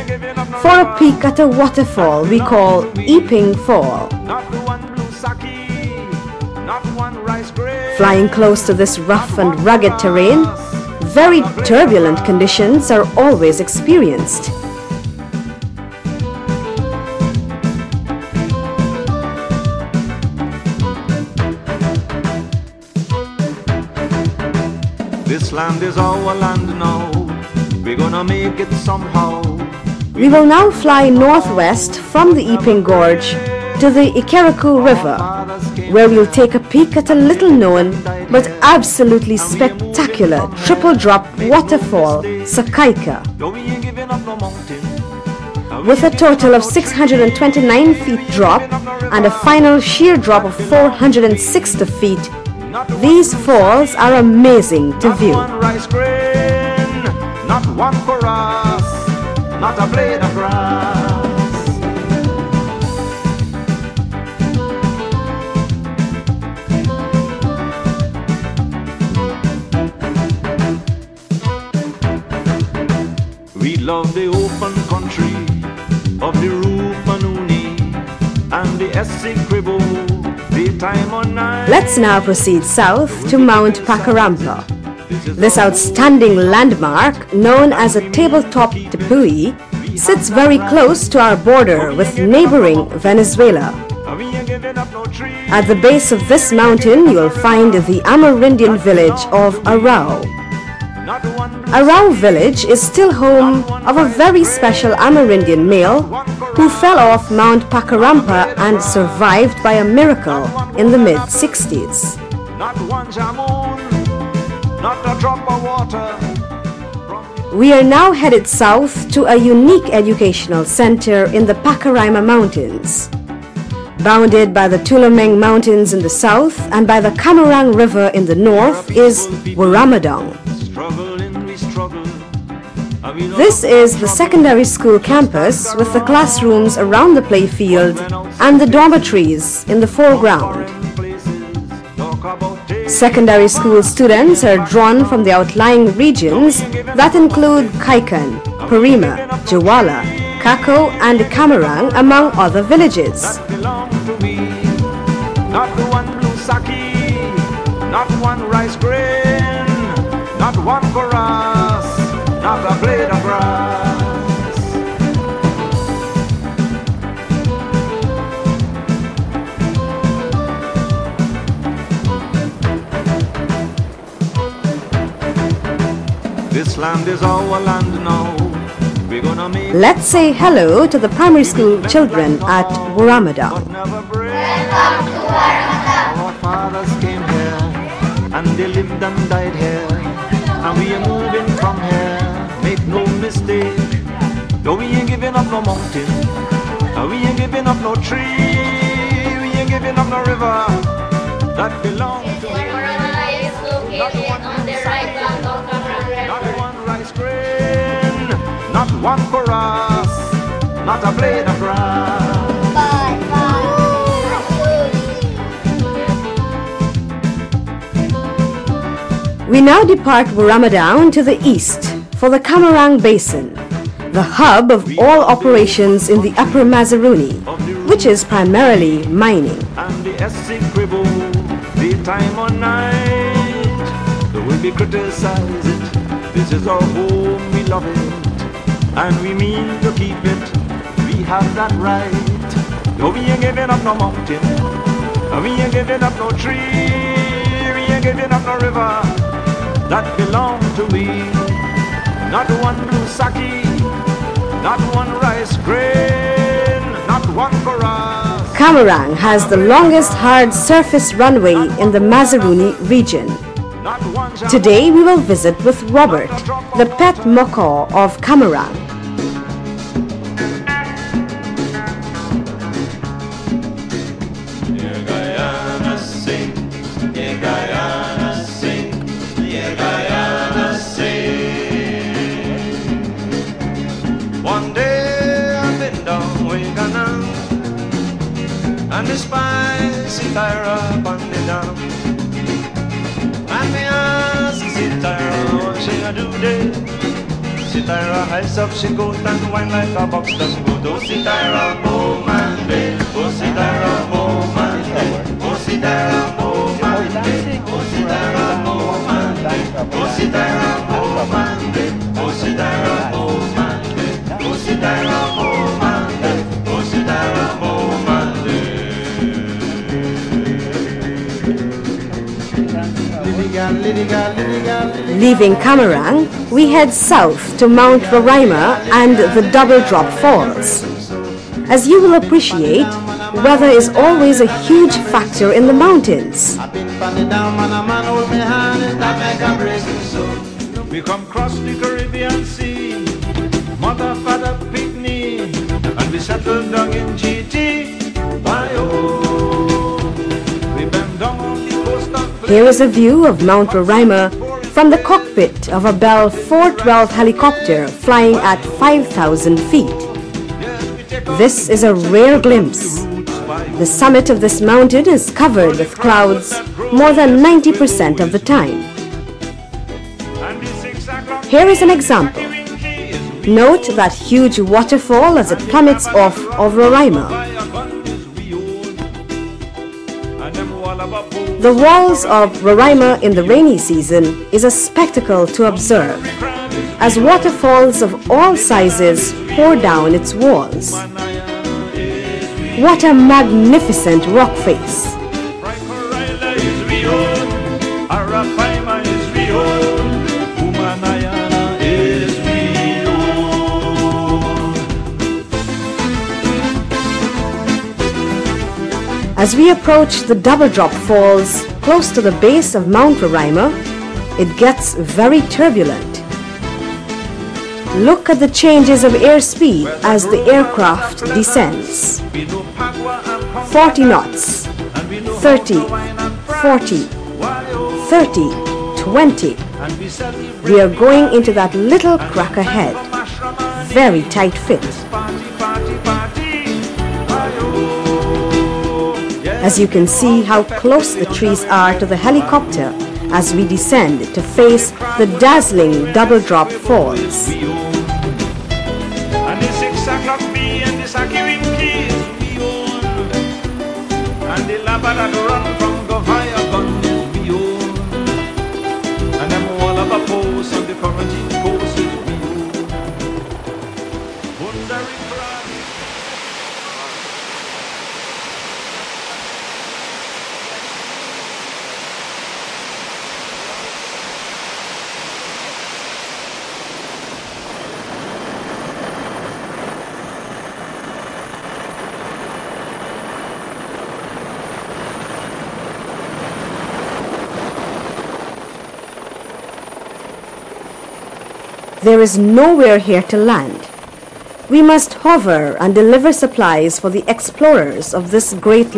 For a peek at a waterfall we call Eeping Fall. Flying close to this rough and rugged terrain, very turbulent conditions are always experienced. This land is our land now, we're gonna make it somehow. We will now fly northwest from the Eeping Gorge to the Ikeraku River, where we'll take a peek at a little known but absolutely spectacular triple drop waterfall, Sakaika. With a total of 629 feet drop and a final sheer drop of 460 feet, these falls are amazing to view. Not one for us, not a blade of grass. We love the open country of the Rupanuni and the Essequibo, daytime or night. Let's now proceed south to Mount Pakarampa. This outstanding landmark, known as a tabletop tepui, sits very close to our border with neighboring Venezuela. At the base of this mountain, you will find the Amerindian village of Arau. Arau village is still home of a very special Amerindian male who fell off Mount Pakarampa and survived by a miracle in the mid-60s. Not a drop of water. We are now headed south to a unique educational center in the Pacaraima Mountains. Bounded by the Tulumeng Mountains in the south and by the Camarang River in the north is Waramadong. This is the secondary school campus with the classrooms around the playfield and the dormitories in the foreground. Secondary school students are drawn from the outlying regions that include Kaikan, Parima, Jawala, Kako and Camarang, among other villages. Not one blue sake, not one rice grain, not one for us, not a blade of grass. This land is our land now. We're gonna make. Let's say hello to the primary school children at Waramadong. Welcome to Waramadong. Our fathers came here and they lived and died here, and we are moving from here. Make no mistake. No, we ain't giving up no mountain. We ain't giving up no tree. We ain't giving up no river that belongs to us. Waramadong is located on the right bank of Camarang Not River. one rice grain, not one for us, not a blade of grass. We now depart Waramadong to the east for the Camarang Basin, the hub of all operations in the Upper Mazaruni, which is primarily mining. And the Essequibo, daytime or night, the way we criticize it, this is our home, we love it, and we mean to keep it, we have that right. No, we ain't giving up no mountain, we ain't giving up no tree, we ain't giving up no river that belong to we. Not one blue sake, not one rice grain, not one for us. Camarang has the longest hard surface runway in the Mazaruni region. Not one Today we will visit with Robert, the pet macaw of Camarang. Yeah, Guyana sing, yeah, Guyana sing, yeah, Guyana sing. One day I've been down with Ghana, and the spicy Tyra on the dam. And me ask, is it Tyra, what she a do there? Sitara eyes up, she go and wine like a box does go. Do Sitara Bomande, oh Sitara Bomande, oh Sitara Bomande, oh Sitara Bomande, oh Sitara Bomande, oh Sitara Bomande, oh Sitara Bomande, oh Sitara Bomande. Leaving Camarang, we head south to Mount Roraima and the Double Drop Falls. As you will appreciate, weather is always a huge factor in the mountains. We come cross the Caribbean Sea, mother, father, picnic, and we settle down in GT. We bend down on the coast of Here is a view of Mount Roraima from the cockpit of a Bell 412 helicopter flying at 5,000 feet. This is a rare glimpse. The summit of this mountain is covered with clouds more than 90% of the time. Here is an example. Note that huge waterfall as it plummets off of Roraima. The walls of Roraima in the rainy season is a spectacle to observe, as waterfalls of all sizes pour down its walls. What a magnificent rock face! As we approach the Double Drop Falls, close to the base of Mount Roraima, it gets very turbulent. Look at the changes of airspeed as the aircraft descends. 40 knots, 30, 40, 30, 20. We are going into that little crack ahead. Very tight fit. As you can see how close the trees are to the helicopter as we descend to face the dazzling Double Drop Falls. And the 6 o'clock bee and the Sakirin keys we own. And the lava that run from Guyana-Yours we own. And them all of the posts on the Quarantine coast we own. Wondering crowd. There is nowhere here to land. We must hover and deliver supplies for the explorers of this great